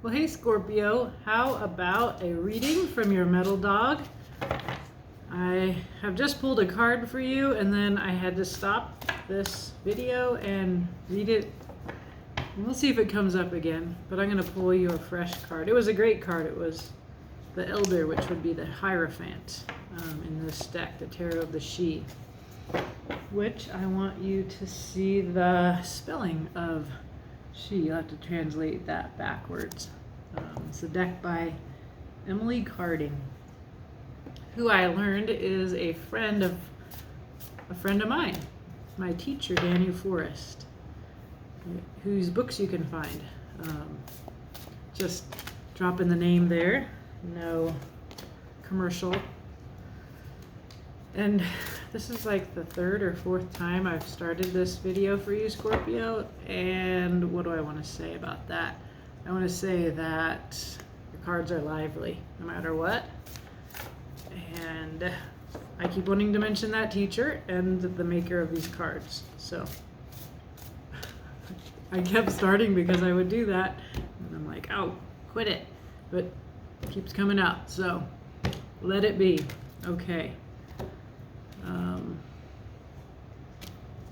Well, hey Scorpio, how about a reading from your metal dog? I have just pulled a card for you, and then I had to stop this video and read it. We'll see if it comes up again, but I'm going to pull you a fresh card. It was a great card. It was the Elder, which would be the Hierophant in this deck, the Tarot of the She, which I want you to see the spelling of she. You'll have to translate that backwards. It's a deck by Emily Carding, who I learned is a friend of mine, my teacher, Daniel Forrest, whose books you can find. Just dropping the name there, no commercial. And this is like the third or fourth time I've started this video for you, Scorpio. And what do I want to say about that? I want to say that the cards are lively, no matter what. And I keep wanting to mention that teacher and the maker of these cards. So I kept starting because I would do that. And I'm like, oh, quit it. But it keeps coming out. So let it be. Okay.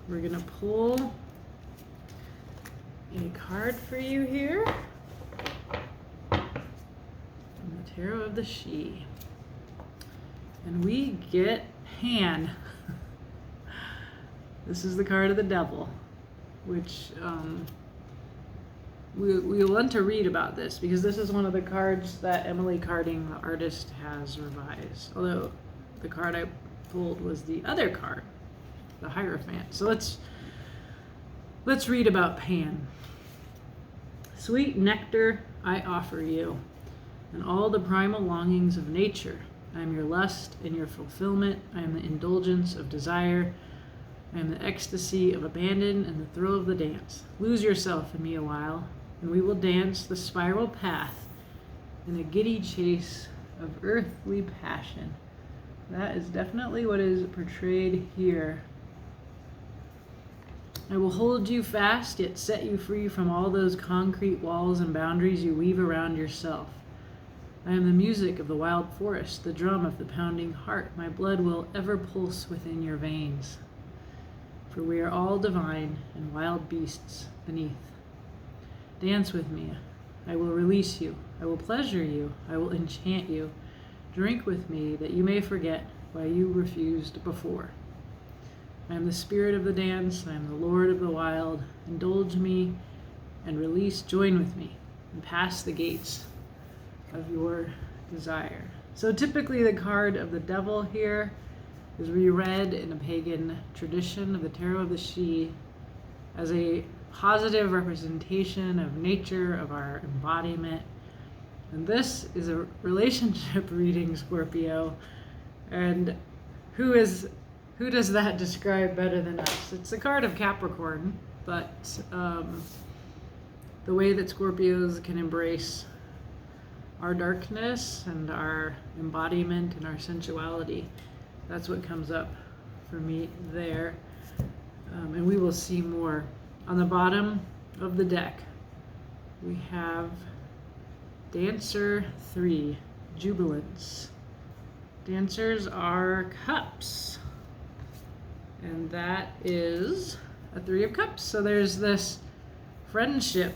We're going to pull a card for you here. From the Tarot of the She. And we get Pan. This is the card of the Devil, which we want to read about this because this is one of the cards that Emily Carding, the artist, has revised. Although the card I pulled was the other card, the Hierophant. So let's read about Pan. Sweet nectar I offer you, and all the primal longings of nature. I am your lust and your fulfillment. I am the indulgence of desire. I am the ecstasy of abandon and the thrill of the dance. Lose yourself in me a while, and we will dance the spiral path in a giddy chase of earthly passion. That is definitely what is portrayed here. I will hold you fast, yet set you free from all those concrete walls and boundaries you weave around yourself. I am the music of the wild forest, the drum of the pounding heart. My blood will ever pulse within your veins. For we are all divine and wild beasts beneath. Dance with me. I will release you. I will pleasure you. I will enchant you. Drink with me that you may forget why you refused before. I am the spirit of the dance. I am the Lord of the wild. Indulge me and release. Join with me and pass the gates of your desire. So typically the card of the Devil here is reread in a pagan tradition of the Tarot of the She as a positive representation of nature, of our embodiment. And this is a relationship reading, Scorpio. And who does that describe better than us? It's a card of Capricorn, but the way that Scorpios can embrace our darkness and our embodiment and our sensuality, that's what comes up for me there. And we will see more. On the bottom of the deck, we have Dancer 3, Jubilance. Dancers are cups. And that is a 3 of cups. So there's this friendship.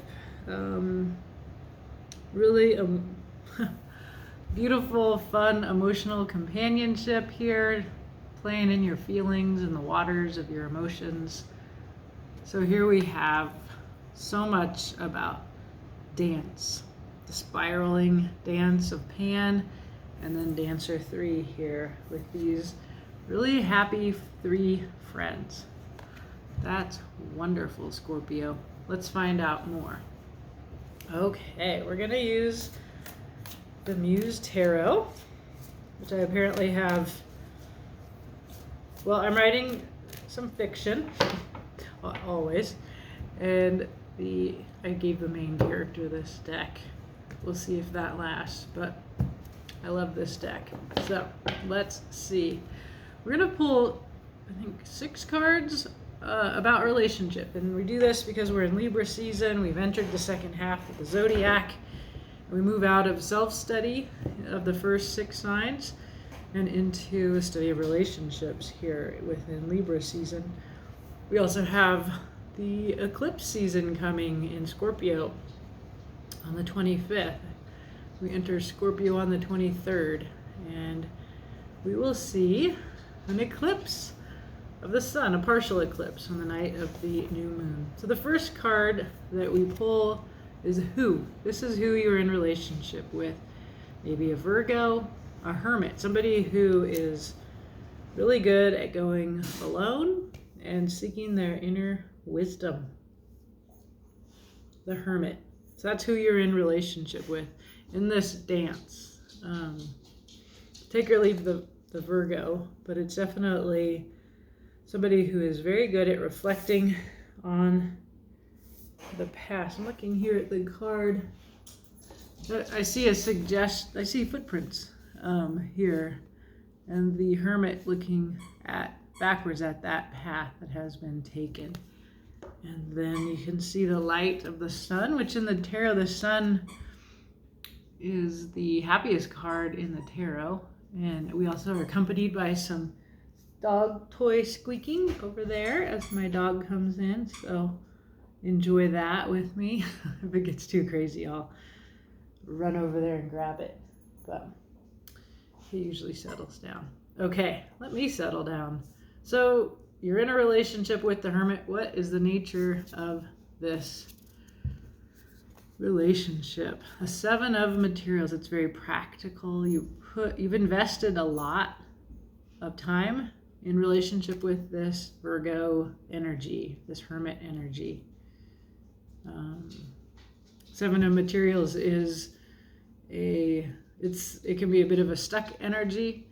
Really beautiful, fun, emotional companionship here, playing in your feelings and the waters of your emotions. So here we have so much about dance, the spiraling dance of Pan, and then Dancer 3 here with these really happy 3 friends. That's wonderful, Scorpio. Let's find out more. Okay, we're gonna use the Muse Tarot, which I apparently have. Well, I'm writing some fiction, always, and I gave the main character this deck. We'll see if that lasts, but I love this deck. So let's see. We're gonna pull, I think, 6 cards about relationship, and we do this because we're in Libra season. We've entered the second half of the zodiac, We move out of self-study of the first 6 signs and into a study of relationships here within Libra season. We also have the eclipse season coming in Scorpio on the 25th. We enter Scorpio on the 23rd, and we will see an eclipse of the sun, a partial eclipse on the night of the new moon. So the first card that we pull is who. This is who you're in relationship with. Maybe a Virgo, a hermit, somebody who is really good at going alone and seeking their inner wisdom. The hermit. So that's who you're in relationship with in this dance. Take or leave the Virgo, but it's definitely somebody who is very good at reflecting on the past. I'm looking here at the card. I see I see footprints here, and the hermit looking backwards at that path that has been taken. And then you can see the light of the sun, which in the tarot, the sun is the happiest card in the tarot. And we also are accompanied by some dog toy squeaking over there as my dog comes in. So enjoy that with me. If it gets too crazy, I'll run over there and grab it. But he usually settles down. Okay, let me settle down. So you're in a relationship with the hermit. What is the nature of this relationship? A 7 of materials. It's very practical. You've invested a lot of time in relationship with this Virgo energy, this hermit energy. 7 of materials is it can be a bit of a stuck energy.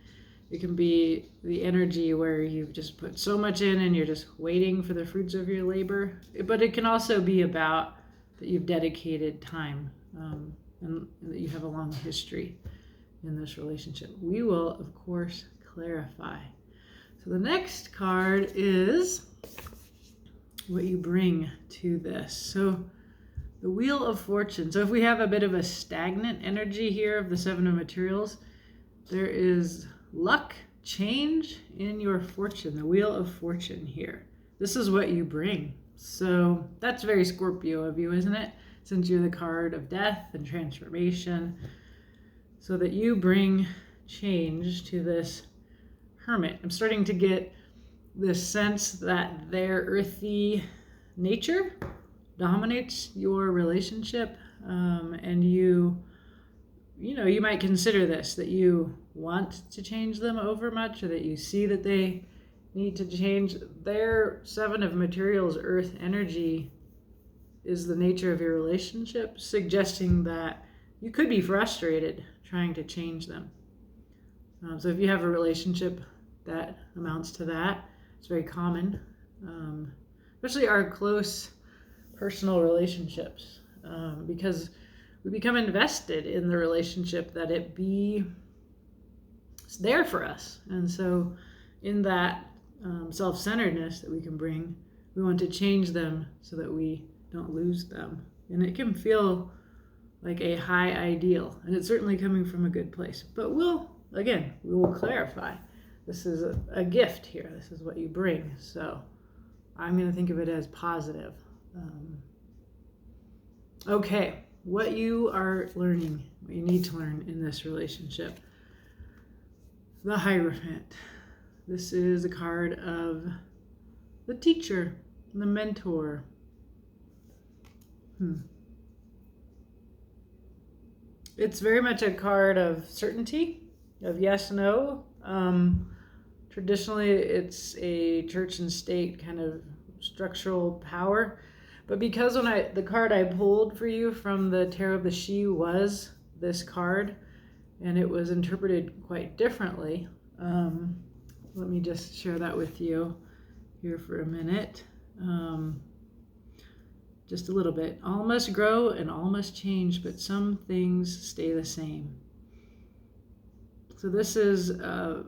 It can be the energy where you've just put so much in and you're just waiting for the fruits of your labor. But it can also be about that you've dedicated time and that you have a long history in this relationship. We will, of course, clarify. So the next card is what you bring to this. So the Wheel of Fortune. So if we have a bit of a stagnant energy here of the 7 of materials, there is luck, change in your fortune, the Wheel of Fortune here. This is what you bring. So that's very Scorpio of you, isn't it? Since you're the card of death and transformation. So that you bring change to this hermit. I'm starting to get this sense that their earthy nature dominates your relationship, and you might consider this, that you want to change them over much, or that you see that they need to change. Their 7 of materials, earth energy, is the nature of your relationship, suggesting that you could be frustrated trying to change them. So if you have a relationship that amounts to that, it's very common, especially our close personal relationships, because we become invested in the relationship, that it be there for us. And so in that self-centeredness that we can bring, we want to change them so that we don't lose them. And it can feel like a high ideal, and it's certainly coming from a good place. But we will clarify. This is a gift here. This is what you bring. So I'm going to think of it as positive. Okay, what you are learning, what you need to learn in this relationship. The Hierophant. This is a card of the teacher, the mentor. It's very much a card of certainty, of yes, no. Traditionally, it's a church and state kind of structural power. But because the card I pulled for you from the Tarot of the She was this card, and it was interpreted quite differently. Let me just share that with you here for a minute. Just a little bit. All must grow and all must change, but some things stay the same. So this is a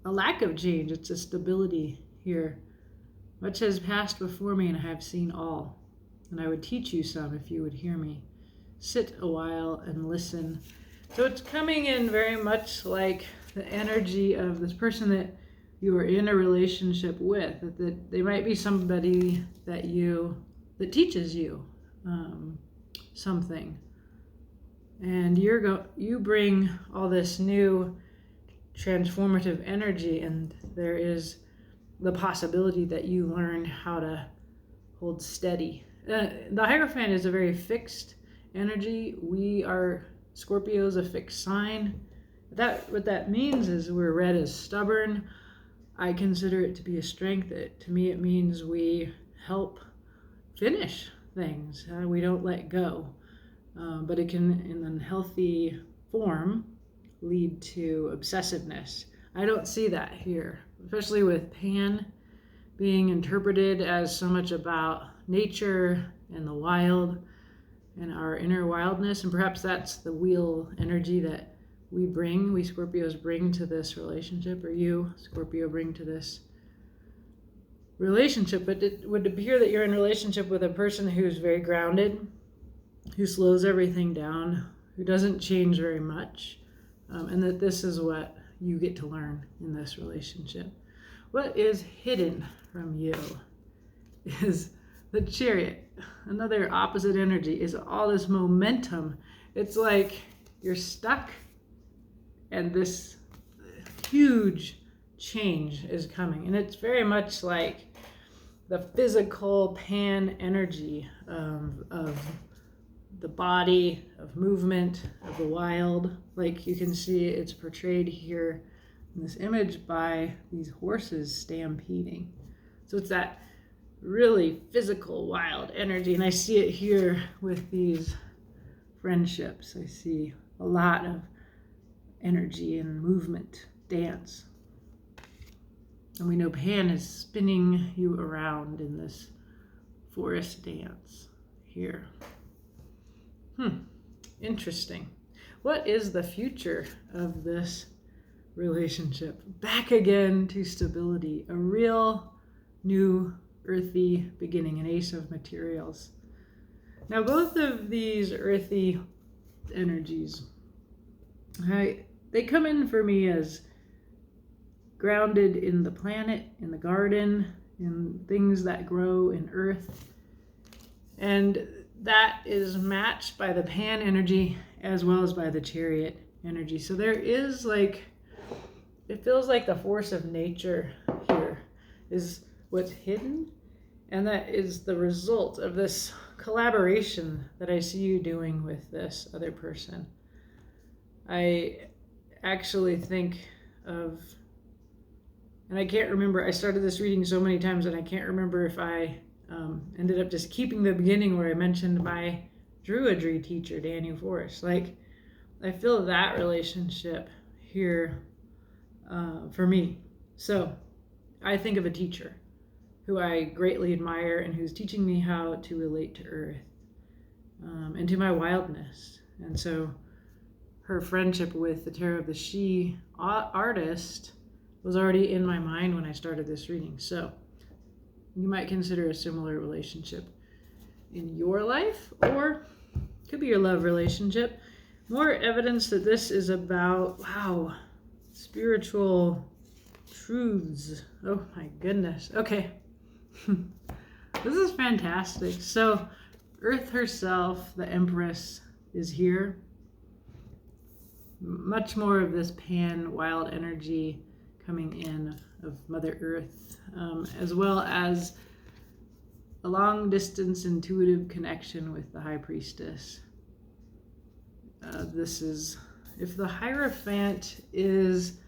lack of change. It's a stability here. Much has passed before me, and I have seen all. And I would teach you some if you would hear me. sit a while and listen. So it's coming in very much like the energy of this person that you are in a relationship with, that they might be somebody that teaches you something, and you bring all this new transformative energy, and there is the possibility that you learn how to hold steady. The Hierophant is a very fixed energy. We are Scorpios, a fixed sign. What that means is we're read as stubborn. I consider it to be a strength. To me, it means we help finish things. We don't let go. But it can, in an healthy form, lead to obsessiveness. I don't see that here, especially with Pan being interpreted as so much about nature and the wild and our inner wildness. And perhaps that's the wheel energy that we Scorpios bring to this relationship, or you, Scorpio, bring to this relationship. But it would appear that you're in a relationship with a person who's very grounded, who slows everything down, who doesn't change very much, and that this is what you get to learn in this relationship. What is hidden from you is the Chariot. Another opposite energy is all this momentum. It's like you're stuck and this huge change is coming. And it's very much like the physical Pan energy of the body, of movement, of the wild. Like you can see it's portrayed here in this image by these horses stampeding. So it's that really physical, wild energy. And I see it here with these friendships. I see a lot of energy and movement, dance. And we know Pan is spinning you around in this forest dance here. Interesting. What is the future of this relationship? Back again to stability, a real new earthy beginning, an Ace of Materials. Now, both of these earthy energies, they come in for me as grounded in the planet, in the garden, in things that grow in earth. And that is matched by the Pan energy as well as by the Chariot energy. So there is it feels like the force of nature here is what's hidden, and that is the result of this collaboration that I see you doing with this other person. I actually think of, and I can't remember, I started this reading so many times and I can't remember if I ended up just keeping the beginning where I mentioned my Druidry teacher, Daniel Forrest. I feel that relationship here for me. So I think of a teacher who I greatly admire and who's teaching me how to relate to earth and to my wildness. And so her friendship with the Tarot of the She artist was already in my mind when I started this reading. So you might consider a similar relationship in your life, or it could be your love relationship. More evidence that this is about, spiritual truths. Oh my goodness. Okay. This is fantastic. So Earth herself, the Empress, is here. Much more of this Pan wild energy coming in of Mother Earth, as well as a long distance intuitive connection with the High Priestess. This is, if the Hierophant is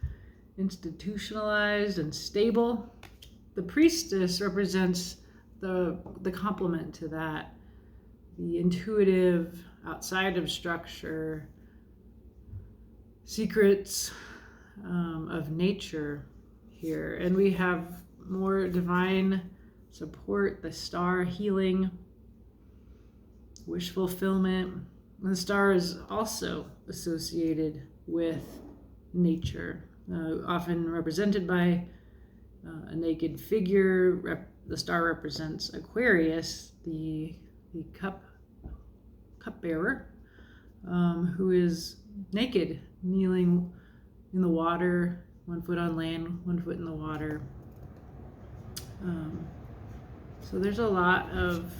institutionalized and stable, the Priestess represents the complement to that, the intuitive, outside of structure, secrets of nature here. And we have more divine support, the star healing, wish fulfillment. The star is also associated with nature, often represented by a naked figure. The star represents Aquarius, the cup bearer, who is naked, kneeling in the water, 1 foot on land, 1 foot in the water. So there's a lot of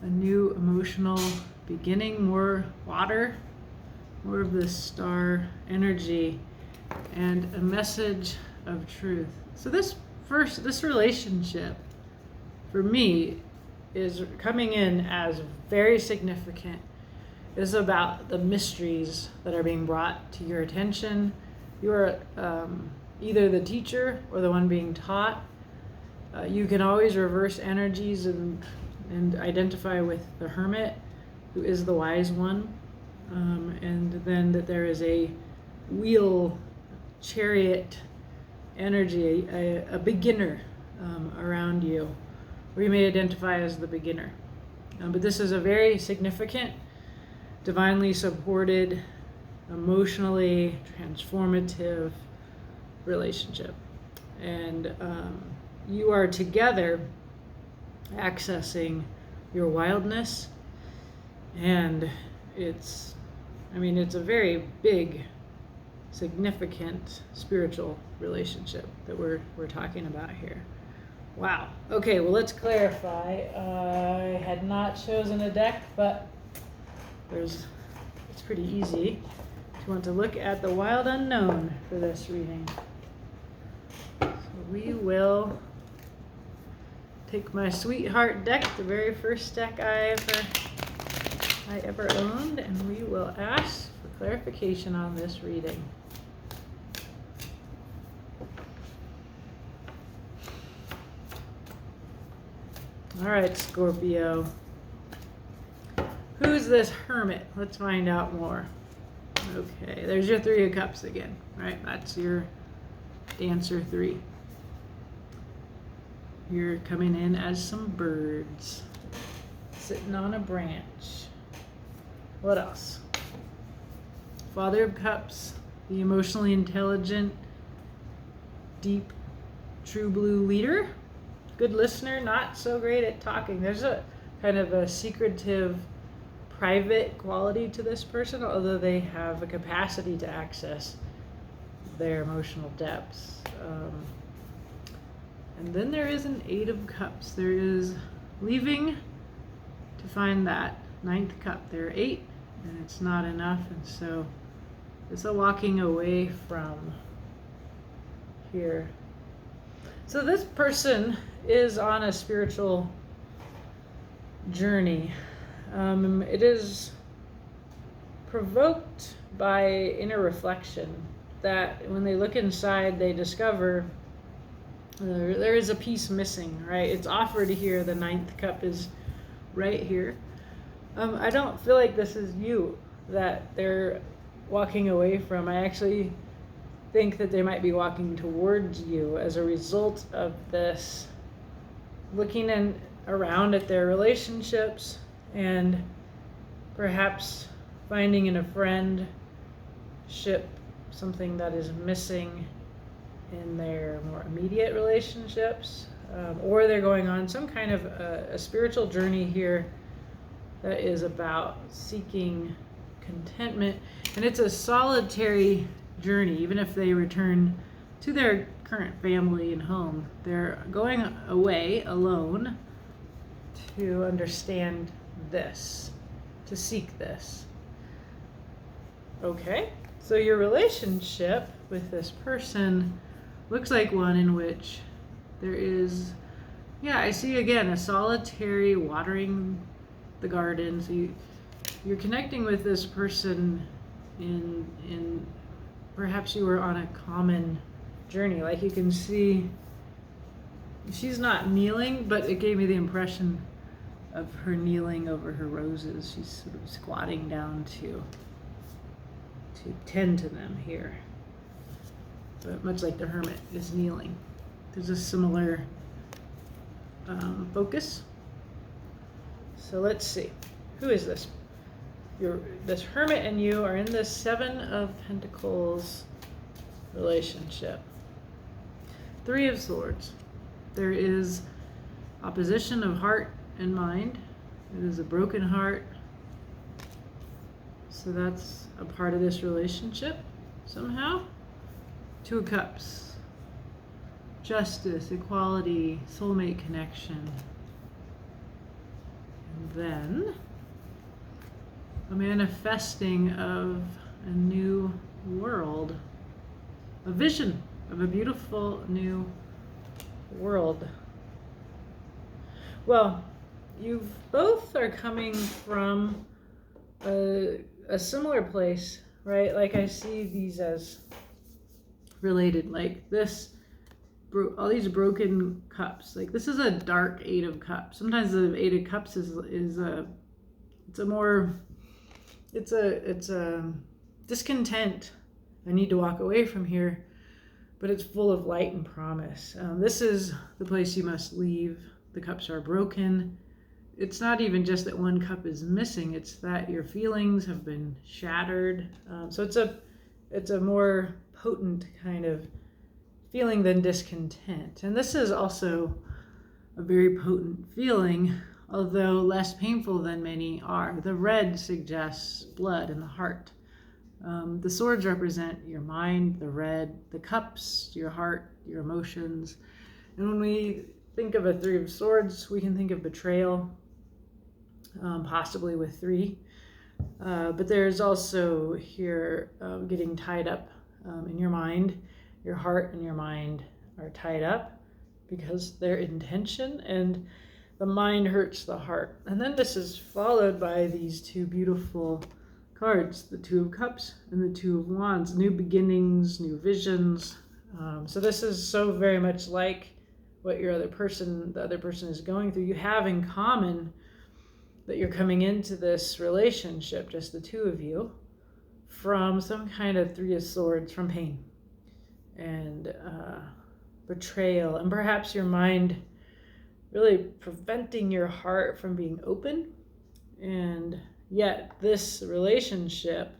a new emotional beginning, more water, more of this star energy, and a message of truth. So this relationship for me is coming in as very significant. Is about the mysteries that are being brought to your attention. You are either the teacher or the one being taught. You can always reverse energies and identify with the hermit, who is the wise one. And then that there is a wheel chariot energy, a beginner around you, or you may identify as the beginner. But this is a very significant, divinely supported, emotionally transformative relationship. And you are together accessing your wildness, and it's a very big, significant spiritual relationship that we're talking about here. Wow. Okay, well, let's clarify. I had not chosen a deck, but it's pretty easy. If you want to look at the wild unknown for this reading. So we will take my sweetheart deck, the very first deck I ever owned, and we will ask for clarification on this reading. All right, Scorpio. Who's this hermit? Let's find out more. Okay, there's your 3 of Cups again, right? That's your dancer 3. You're coming in as some birds sitting on a branch. What else? Father of Cups, the emotionally intelligent, deep, true blue leader. Good listener, not so great at talking. There's a kind of a secretive, private quality to this person, although they have a capacity to access their emotional depths. And then there is an 8 of Cups. There is leaving to find that 9th cup. There are 8, and it's not enough, and so it's a walking away from here. So this person is on a spiritual journey. It is provoked by inner reflection that when they look inside, they discover there is a piece missing, right? It's offered here. The 9th cup is right here. I don't feel like this is you that they're walking away from. I actually think that they might be walking towards you as a result of this, looking around at their relationships and perhaps finding in a friendship something that is missing in their more immediate relationships, or they're going on some kind of a spiritual journey here that is about seeking contentment. And it's a solitary journey. Even if they return to their current family and home, they're going away alone to understand this, to seek this. Okay, so your relationship with this person looks like one in which there is, I see again a solitary watering the garden. So you're connecting with this person in perhaps you were on a common journey. Like you can see she's not kneeling, but it gave me the impression of her kneeling over her roses. She's sort of squatting down to tend to them here. But much like the hermit is kneeling. There's a similar focus. So let's see. Who is this? This hermit and you are in this 7 of Pentacles relationship. 3 of Swords. There is opposition of heart and mind. It is a broken heart. So that's a part of this relationship somehow. Two of Cups. Justice, equality, soulmate connection. And then a manifesting of a new world. A vision of a beautiful new world. Well, you both are coming from a similar place, right? Like I see these as related, like this, all these broken cups. Like this is a dark Eight of Cups. Sometimes the Eight of Cups is a discontent. I need to walk away from here, but it's full of light and promise. This is the place you must leave. The cups are broken. It's not even just that one cup is missing, it's that your feelings have been shattered. So it's a more potent kind of feeling than discontent. And this is also a very potent feeling, although less painful than many are. The red suggests blood in the heart. The swords represent your mind, the red, the cups, your heart, your emotions. And when we think of a Three of Swords, we can think of betrayal, possibly with three. But there's also here getting tied up in your mind. Your heart and your mind are tied up because they're in tension, and the mind hurts the heart. And then this is followed by these two beautiful cards, the Two of Cups and the Two of Wands. New beginnings, new visions. So this is so very much like what the other person is going through. You have in common that you're coming into this relationship, just the two of you, from some kind of Three of Swords, from pain and betrayal, and perhaps your mind really preventing your heart from being open. And yet this relationship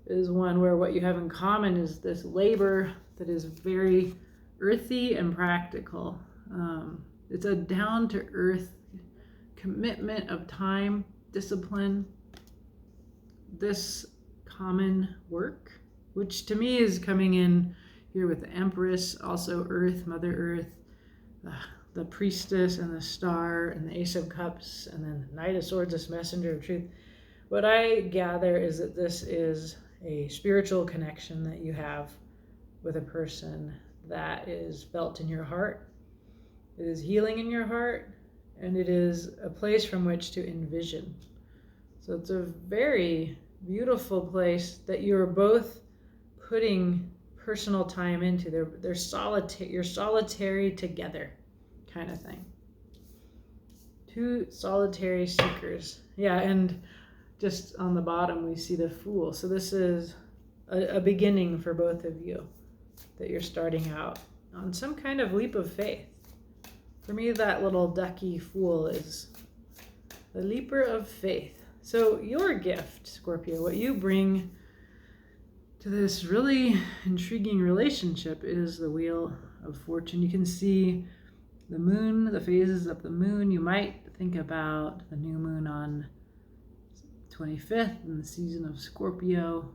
is one where what you have in common is this labor that is very earthy and practical. It's a down-to-earth commitment of time, discipline, this common work, which to me is coming in here with the Empress, also Earth, Mother Earth, the Priestess and the Star and the Ace of Cups, and then the Knight of Swords, this messenger of truth. What I gather is that this is a spiritual connection that you have with a person that is felt in your heart. It is healing in your heart, and it is a place from which to envision. So it's a very beautiful place that you're both putting personal time into. They're solitary. You're solitary together, kind of thing. Two solitary seekers. Yeah, and just on the bottom we see the Fool. So this is a beginning for both of you, that you're starting out on some kind of leap of faith. For me, that little ducky Fool is the leaper of faith. So your gift, Scorpio, what you bring to this really intriguing relationship is the Wheel of Fortune. You can see the moon, the phases of the moon. You might think about the new moon on 25th in the season of Scorpio.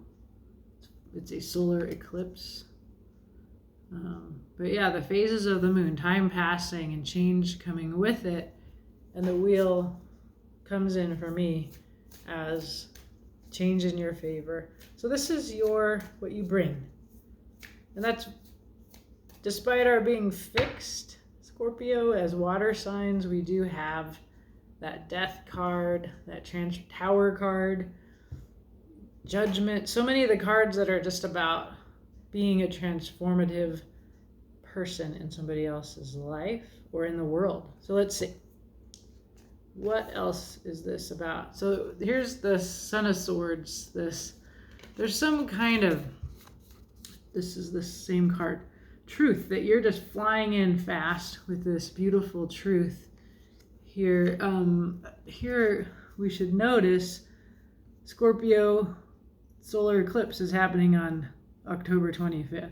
It's a solar eclipse. But yeah, the phases of the moon, time passing and change coming with it. And the wheel comes in for me as change in your favor. So this is what you bring. And that's, despite our being fixed, Scorpio, as water signs, we do have that Death card, that Tower card, Judgment. So many of the cards that are just about being a transformative person in somebody else's life or in the world. So let's see. What else is this about? So here's the Son of Swords. There's some kind of, this is the same card, truth, that you're just flying in fast with this beautiful truth here. Here we should notice Scorpio solar eclipse is happening on October 25th.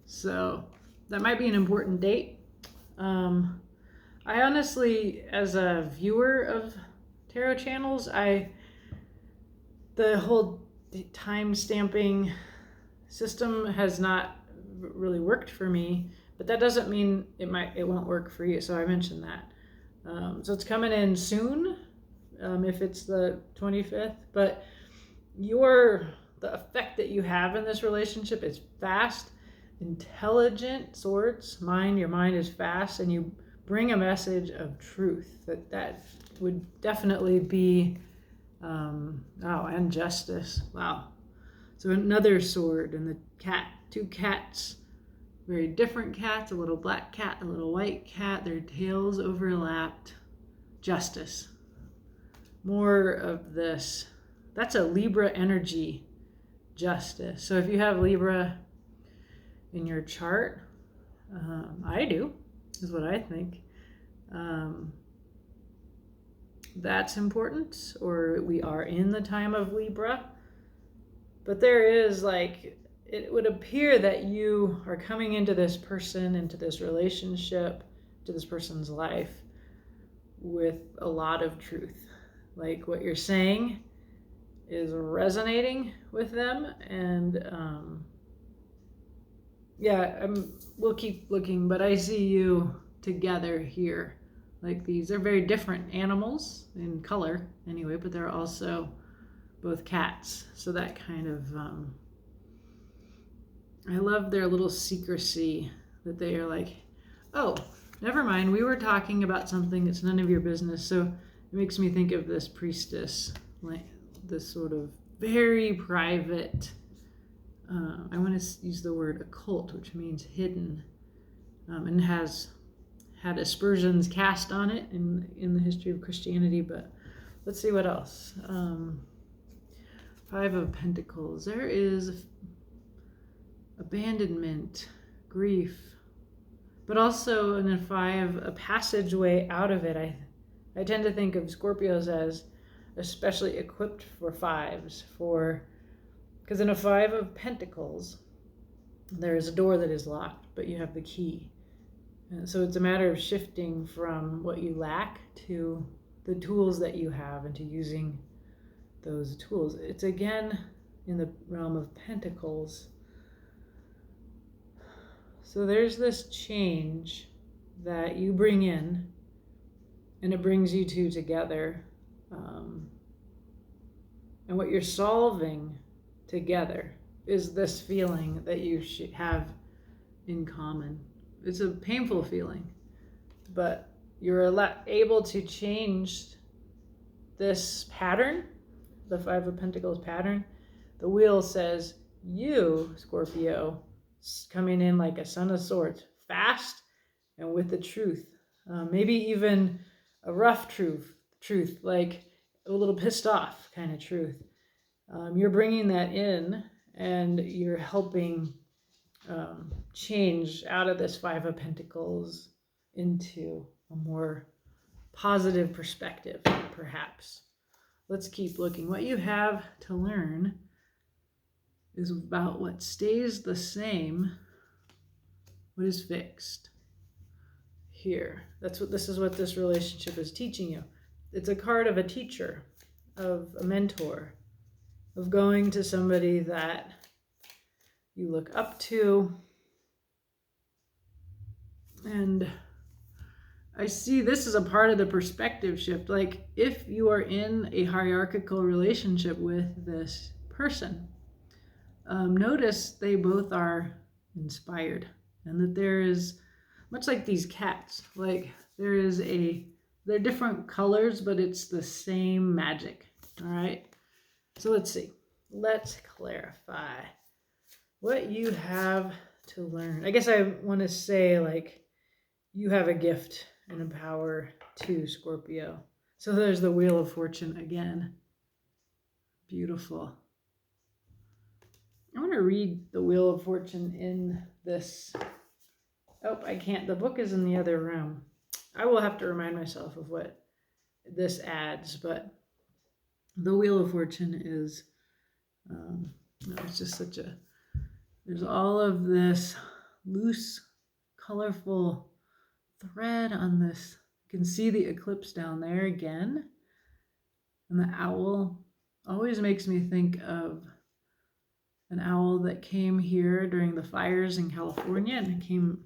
So that might be an important date. I honestly, as a viewer of tarot channels, the whole the time stamping system has not really worked for me, but that doesn't mean it won't work for you. So I mentioned that. So it's coming in soon, if it's the 25th, but the effect that you have in this relationship is fast, intelligent swords. Your mind is fast, and you bring a message of truth that would definitely be, and justice. Wow. So another sword, and the cat, two cats, very different cats, a little black cat, a little white cat, their tails overlapped. Justice. More of this. That's a Libra energy, justice. So if you have Libra in your chart, I do, is what I think. That's important, or we are in the time of Libra. But there is it would appear that you are coming into this person, into this relationship, to this person's life with a lot of truth. Like what you're saying is resonating with them, and we'll keep looking, but I see you together here. Like these are very different animals in color anyway, but they're also both cats. So that kind of, I love their little secrecy, that they are like, oh, never mind, we were talking about something that's none of your business. So it makes me think of this priestess, like this sort of very private, I want to use the word occult, which means hidden, and has had aspersions cast on it in the history of Christianity. But let's see what else. Five of Pentacles. There is abandonment, grief, but also in a five, a passageway out of it. I tend to think of Scorpios as especially equipped for fives, because in a Five of Pentacles, there is a door that is locked, but you have the key. And so it's a matter of shifting from what you lack to the tools that you have, and to using those tools. It's again in the realm of Pentacles. So there's this change that you bring in, and it brings you two together. And what you're solving together is this feeling that you should have in common. It's a painful feeling, but you're able to change this pattern, the Five of Pentacles pattern. The wheel says, you, Scorpio, coming in like a Son of Swords, fast and with the truth. Maybe even a rough truth, like a little pissed off kind of truth. You're bringing that in, and you're helping change out of this Five of Pentacles into a more positive perspective, perhaps. Let's keep looking. What you have to learn is about what stays the same, what is fixed. Here, this is what this relationship is teaching you. It's a card of a teacher, of a mentor, of going to somebody that you look up to. And I see this as a part of the perspective shift. Like if you are in a hierarchical relationship with this person, notice they both are inspired, and that there is, much like these cats, like they're different colors, but it's the same magic. All right. So let's see. Let's clarify what you have to learn. I guess I want to say, like, you have a gift and a power too, Scorpio. So there's the Wheel of Fortune again. Beautiful. I want to read the Wheel of Fortune in this. Oh, I can't. The book is in the other room. I will have to remind myself of what this adds, but the Wheel of Fortune is, it's just there's all of this loose, colorful thread on this. You can see the eclipse down there again. And the owl always makes me think of an owl that came here during the fires in California and came,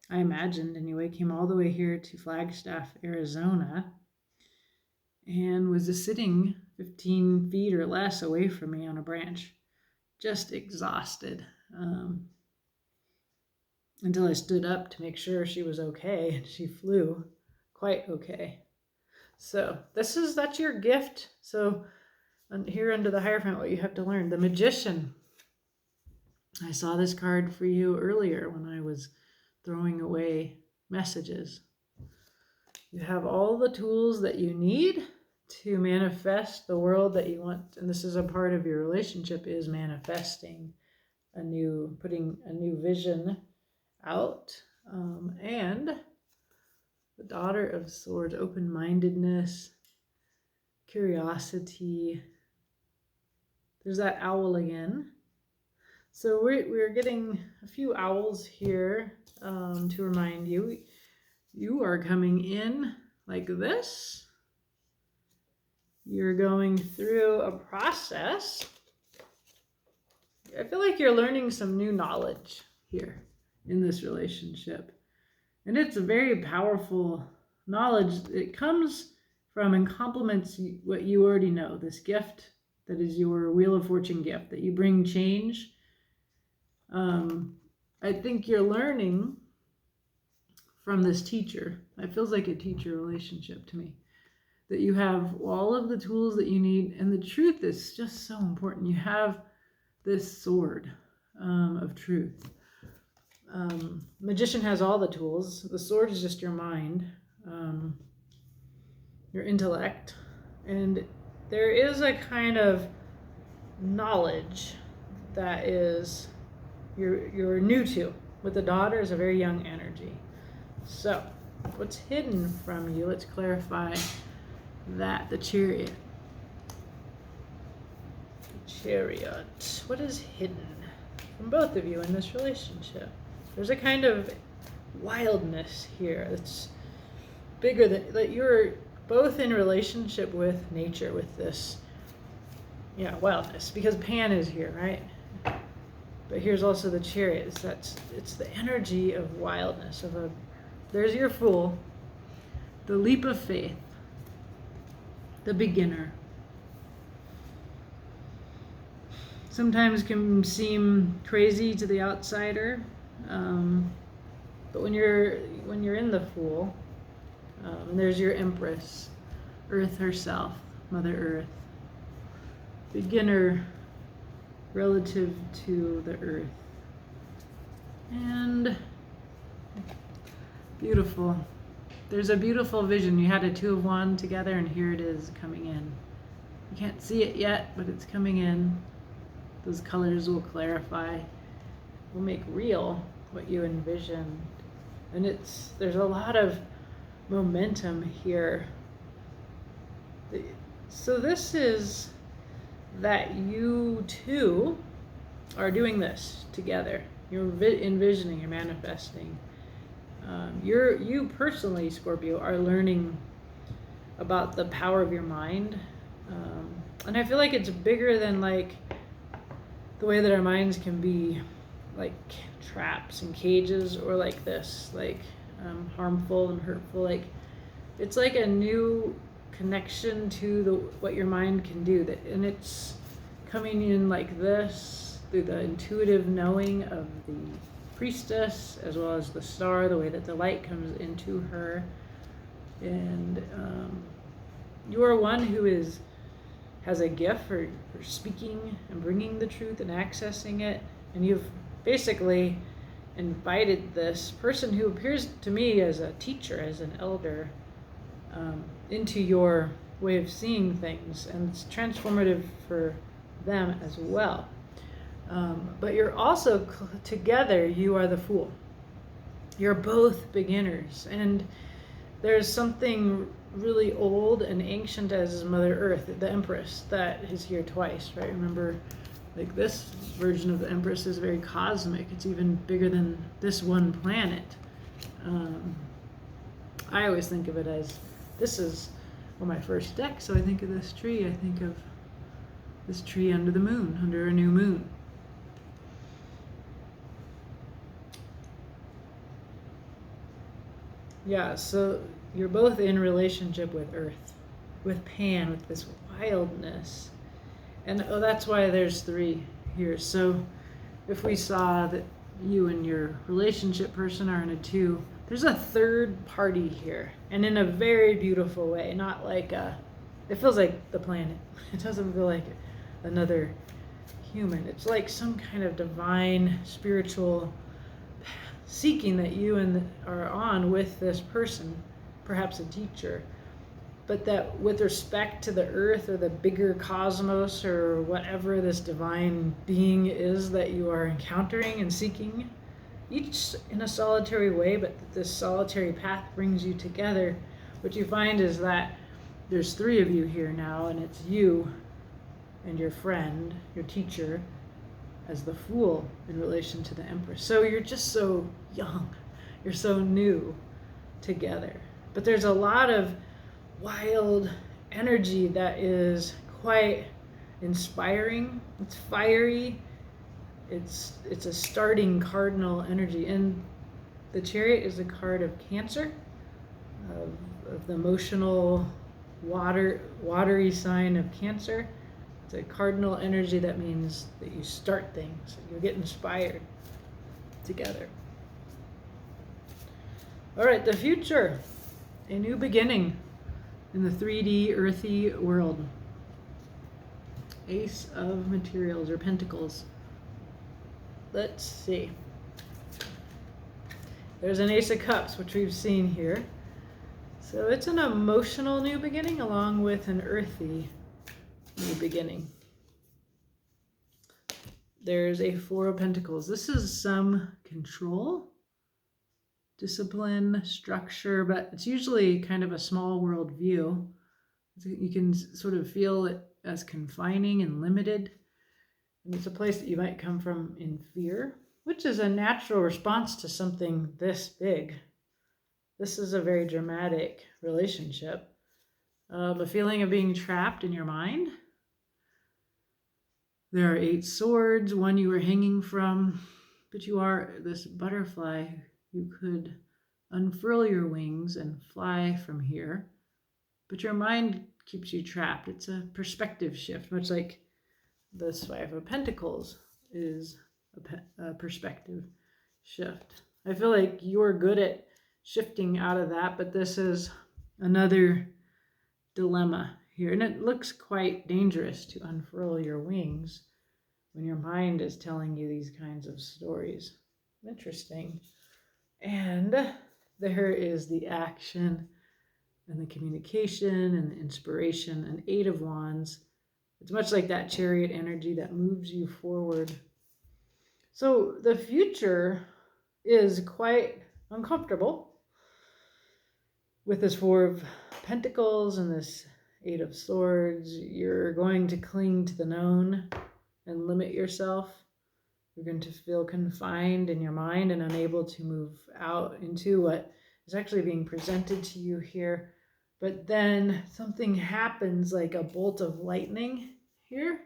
I imagined anyway, came all the way here to Flagstaff, Arizona, and was just sitting 15 feet or less away from me on a branch, just exhausted, until I stood up to make sure she was okay, and she flew quite okay. So that's your gift. So here under the Hierophant, what you have to learn, the Magician. I saw this card for you earlier when I was throwing away messages. You have all the tools that you need to manifest the world that you want. And this is a part of your relationship, is manifesting putting a new vision out. And the Daughter of Swords, open-mindedness, curiosity. There's that owl again. So we're getting a few owls here to remind you, you are coming in like this. You're going through a process. I feel like you're learning some new knowledge here in this relationship. And it's a very powerful knowledge. It comes from and complements what you already know, this gift that is your Wheel of Fortune gift, that you bring change. I think you're learning from this teacher. It feels like a teacher relationship to me, that you have all of the tools that you need. And the truth is just so important. You have this sword of truth. Magician has all the tools. The sword is just your mind, your intellect. And there is a kind of knowledge that is you're new to. With the Daughter is a very young energy. So what's hidden from you? Let's clarify that. The Chariot. The Chariot. What is hidden from both of you in this relationship? There's a kind of wildness here that's bigger than that. You're both in relationship with nature, with this wildness, because Pan is here, right? But here's also the Chariot. It's the energy of wildness, there's your Fool, the leap of faith, the beginner. Sometimes can seem crazy to the outsider, but when you're in the Fool, and there's your Empress, Earth herself, Mother Earth, beginner relative to the Earth, and beautiful. There's a beautiful vision. You had a Two of Wands together, and here it is coming in. You can't see it yet, but it's coming in. Those colors will clarify, will make real what you envisioned. And there's a lot of momentum here. So this is that you two are doing this together. You're envisioning, you're manifesting. You personally, Scorpio, are learning about the power of your mind. And I feel like it's bigger than like the way that our minds can be like traps and cages, or like this, like harmful and hurtful. Like it's like a new connection to what your mind can do, and it's coming in like this through the intuitive knowing of the Priestess, as well as the Star, the way that the light comes into her. And you are one who has a gift for speaking and bringing the truth and accessing it, and you've basically invited this person who appears to me as a teacher, as an elder, into your way of seeing things, and it's transformative for them as well. But you're also together, you are the Fool. You're both beginners, and there's something really old and ancient as Mother Earth, the Empress, that is here twice, right? Remember, like this version of the Empress is very cosmic. It's even bigger than this one planet. I always think of it as, this is my first deck, so I think of this tree. I think of this tree under the moon, under a new moon. Yeah, so you're both in relationship with Earth, with Pan, with this wildness. And oh, that's why there's three here. So if we saw that you and your relationship person are in a two, there's a third party here. And in a very beautiful way, not like it feels like the planet. It doesn't feel like another human. It's like some kind of divine spiritual seeking that you are on with this person, perhaps a teacher, but that with respect to the earth or the bigger cosmos or whatever this divine being is that you are encountering and seeking, each in a solitary way, but that this solitary path brings you together. What you find is that there's three of you here now, and it's you and your friend, your teacher, as the fool in relation to the empress. So you're just so young, you're so new together. But there's a lot of wild energy that is quite inspiring. It's fiery. It's a starting cardinal energy. And the Chariot is a card of Cancer, of the emotional watery sign of Cancer. It's a cardinal energy that means that you start things, you get inspired together. All right, the future, a new beginning in the 3D earthy world. Ace of Materials or Pentacles. Let's see. There's an Ace of Cups, which we've seen here. So it's an emotional new beginning along with an earthy new beginning. There's a Four of Pentacles. This is some control, discipline, structure, but it's usually kind of a small world view. You can sort of feel it as confining and limited. And it's a place that you might come from in fear, which is a natural response to something this big. This is a very dramatic relationship. A feeling of being trapped in your mind. There are 8 swords, one you were hanging from, but you are this butterfly. You could unfurl your wings and fly from here, but your mind keeps you trapped. It's a perspective shift, much like this Five of Pentacles is a perspective shift. I feel like you're good at shifting out of that, but this is another dilemma here. And it looks quite dangerous to unfurl your wings when your mind is telling you these kinds of stories. Interesting. And there is the action and the communication and the inspiration, an 8 of Wands. It's much like that Chariot energy that moves you forward. So the future is quite uncomfortable with this Four of Pentacles and this 8 of Swords. You're going to cling to the known and limit yourself. You're going to feel confined in your mind and unable to move out into what is actually being presented to you here. But then something happens like a bolt of lightning here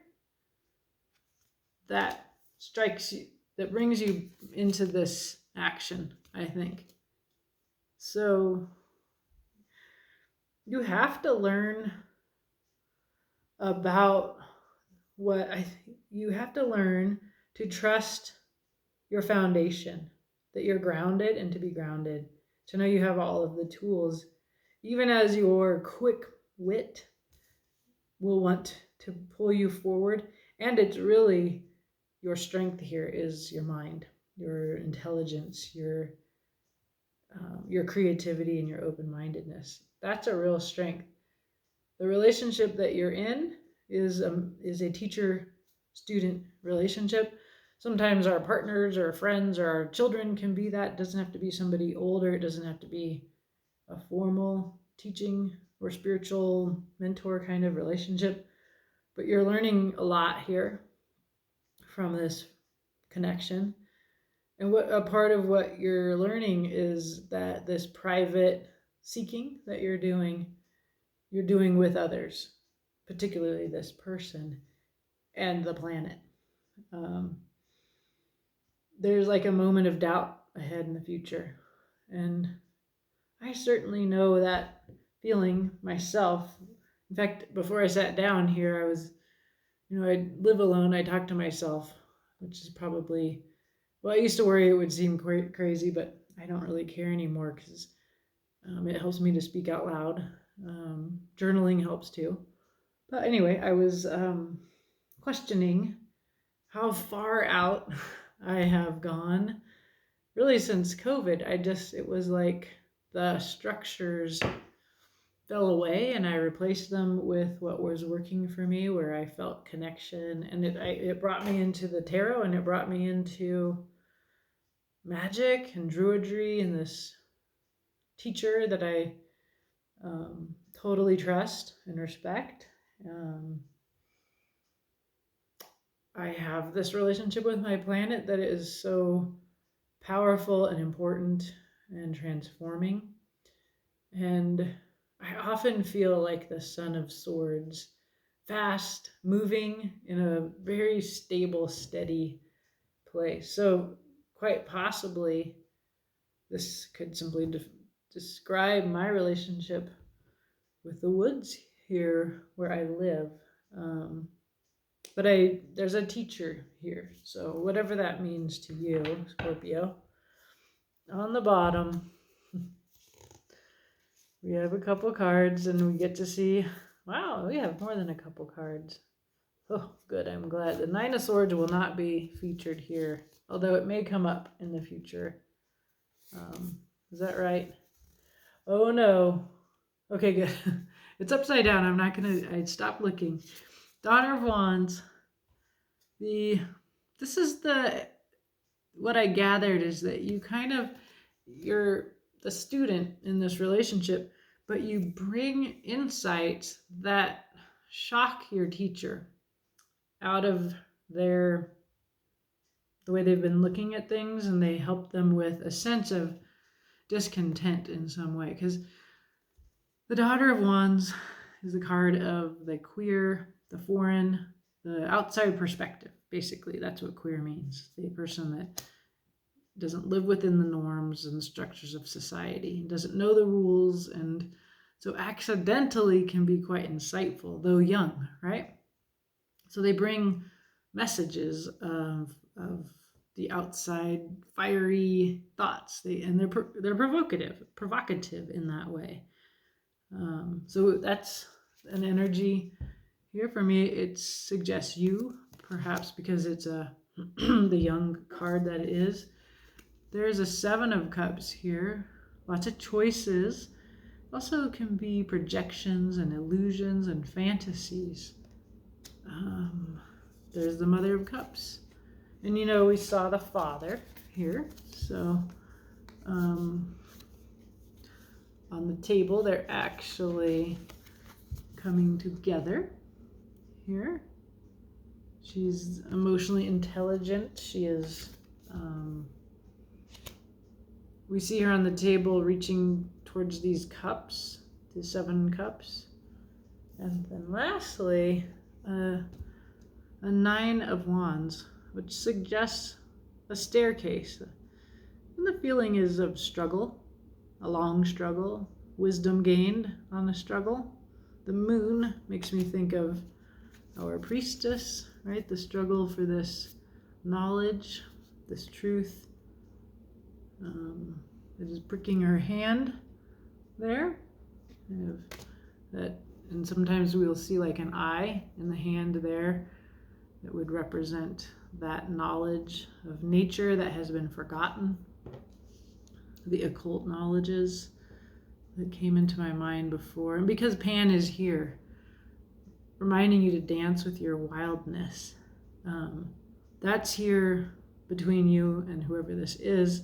that strikes you, that brings you into this action, I think. So you have to learn about you have to learn to trust your foundation, that you're grounded, and to be grounded, to know you have all of the tools, even as your quick wit will want to pull you forward. And it's really your strength here is your mind, your intelligence, your creativity, and your open-mindedness. That's a real strength. The relationship that you're in is a teacher-student relationship. Sometimes our partners or friends or our children can be that. It doesn't have to be somebody older. It doesn't have to be a formal teaching or spiritual mentor kind of relationship. But you're learning a lot here from this connection. And what a part of what you're learning is that this private seeking that you're doing with others, particularly this person and the planet. There's like a moment of doubt ahead in the future. And I certainly know that feeling myself. In fact, before I sat down here, I was, I live alone. I talk to myself, which is probably, well, I used to worry it would seem crazy, but I don't really care anymore because it helps me to speak out loud. Journaling helps too. But anyway, I was questioning how far out I have gone really since COVID. It was like the structures fell away and I replaced them with what was working for me, where I felt connection. And it brought me into the tarot, and it brought me into magic and druidry, and this teacher that I totally trust and respect. I have this relationship with my planet that is so powerful and important and transforming. And I often feel like the Son of Swords, fast, moving in a very stable, steady place. So, quite possibly, this could simply describe my relationship with the woods here where I live. But there's a teacher here, so whatever that means to you, Scorpio. On the bottom, we have a couple cards, and we get to see, wow, we have more than a couple cards. Oh, good, I'm glad. The Nine of Swords will not be featured here, although it may come up in the future. Is that right? Oh no. Okay, good. It's upside down. I stopped looking. Daughter of Wands. What I gathered is that you're the student in this relationship, but you bring insights that shock your teacher out of the way they've been looking at things, and they help them with a sense of discontent in some way. Because the Daughter of Wands is the card of the queer, the foreign, the outside perspective. Basically, that's what queer means. The person that doesn't live within the norms and structures of society, doesn't know the rules, and so accidentally can be quite insightful, though young, right? So they bring messages of the outside fiery thoughts. They're provocative in that way. So that's an energy here for me. It suggests you, perhaps because it's the young card that it is. There's a Seven of Cups here. Lots of choices. Also can be projections and illusions and fantasies. There's the Mother of Cups. And we saw the Father here. So on the table, they're actually coming together here. She's emotionally intelligent. She is, we see her on the table reaching towards these cups, the 7 cups. And then lastly, a 9 of Wands, which suggests a staircase. And the feeling is of struggle, a long struggle, wisdom gained on the struggle. The moon makes me think of our priestess, right? The struggle for this knowledge, this truth. It is pricking her hand there. And sometimes we'll see like an eye in the hand there that would represent that knowledge of nature that has been forgotten. The occult knowledges that came into my mind before. And because Pan is here, reminding you to dance with your wildness. That's here between you and whoever this is,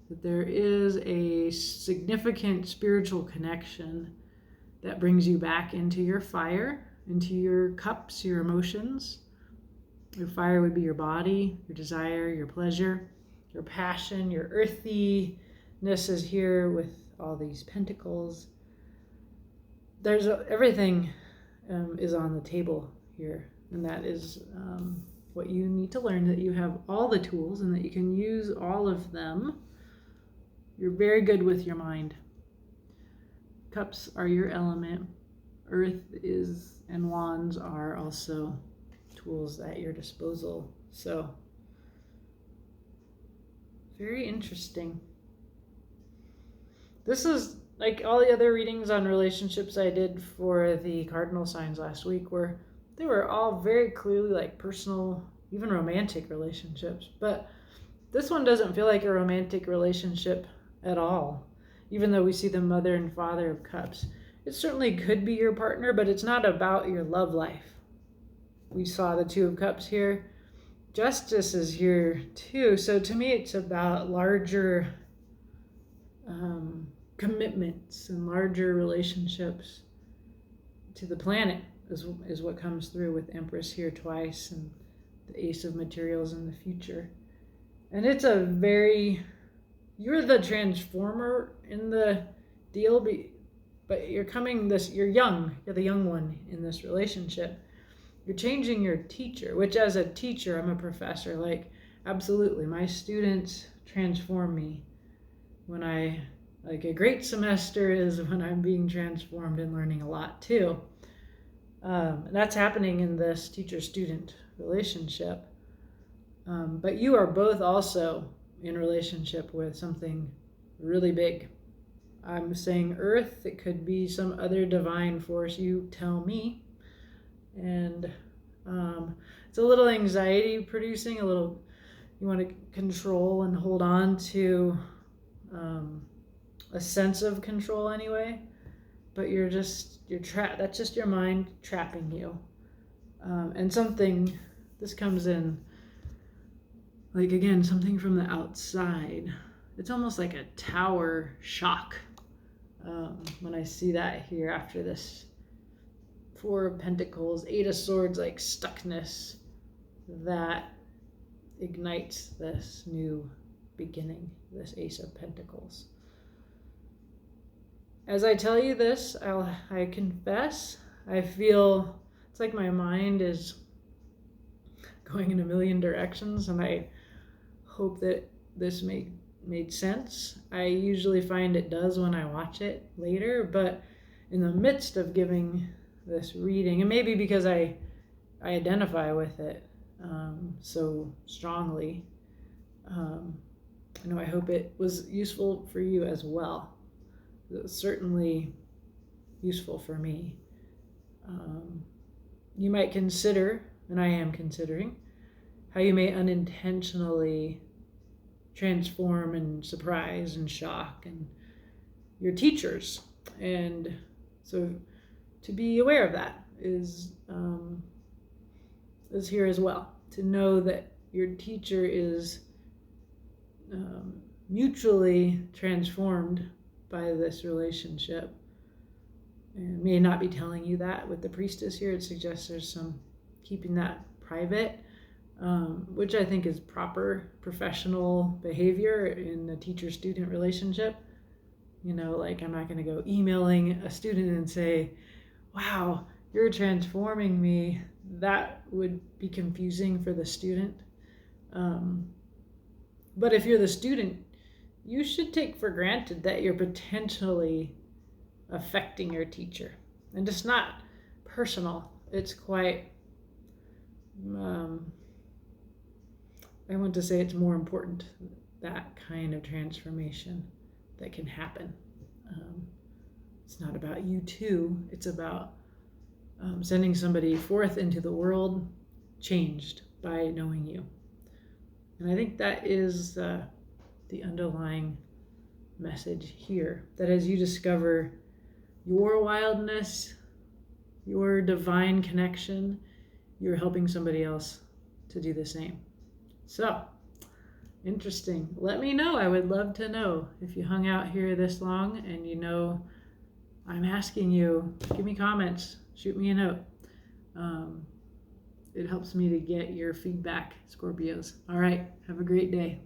that there is a significant spiritual connection that brings you back into your fire, into your cups, your emotions. Your fire would be your body, your desire, your pleasure, your passion, your earthiness is here with all these pentacles. There's everything is on the table here, and that is what you need to learn, that you have all the tools and that you can use all of them. You're very good with your mind. Cups are your element. Earth is, and wands are also tools at your disposal. So, very interesting. This is like all the other readings on relationships I did for the cardinal signs last week, where they were all very clearly like personal, even romantic relationships. But this one doesn't feel like a romantic relationship at all, even though we see the Mother and Father of Cups. It certainly could be your partner, but it's not about your love life. We saw the Two of Cups here. Justice is here too. So to me, it's about larger commitments and larger relationships to the planet is what comes through with Empress here twice and the Ace of Materials in the future. And it's a very, you're the transformer in the deal, but you're young, you're the young one in this relationship. You're changing your teacher, which as a teacher, I'm a professor, like absolutely. My students transform me when like a great semester is when I'm being transformed and learning a lot too. That's happening in this teacher-student relationship. But you are both also in relationship with something really big. I'm saying Earth, it could be some other divine force, you tell me. And it's a little anxiety producing, you want to control and hold on to a sense of control anyway, but you're trapped. That's just your mind trapping you. And this comes in, like again, something from the outside. It's almost like a tower shock when I see that here after this Four of Pentacles, Eight of Swords, like stuckness that ignites this new beginning, this Ace of Pentacles. As I tell you this, I confess, I feel it's like my mind is going in a million directions, and I hope that this made sense. I usually find it does when I watch it later, but in the midst of giving this reading, and maybe because I identify with it so strongly, I hope it was useful for you as well. It was certainly useful for me. You might consider, and I am considering, how you may unintentionally transform and surprise and shock and your teachers. And so to be aware of that is here as well. To know that your teacher is mutually transformed by this relationship. And may not be telling you that with the Priestess here. It suggests there's some keeping that private, which I think is proper professional behavior in a teacher-student relationship. Like I'm not going to go emailing a student and say, wow, you're transforming me. That would be confusing for the student. But if you're the student, you should take for granted that you're potentially affecting your teacher. And it's not personal. It's quite, I want to say it's more important, that kind of transformation that can happen. It's not about you two. It's about sending somebody forth into the world changed by knowing you. And I think that is the underlying message here, that as you discover your wildness, your divine connection, you're helping somebody else to do the same. So, interesting. Let me know. I would love to know if you hung out here this long and I'm asking you, give me comments, shoot me a note. It helps me to get your feedback, Scorpios. All right, have a great day.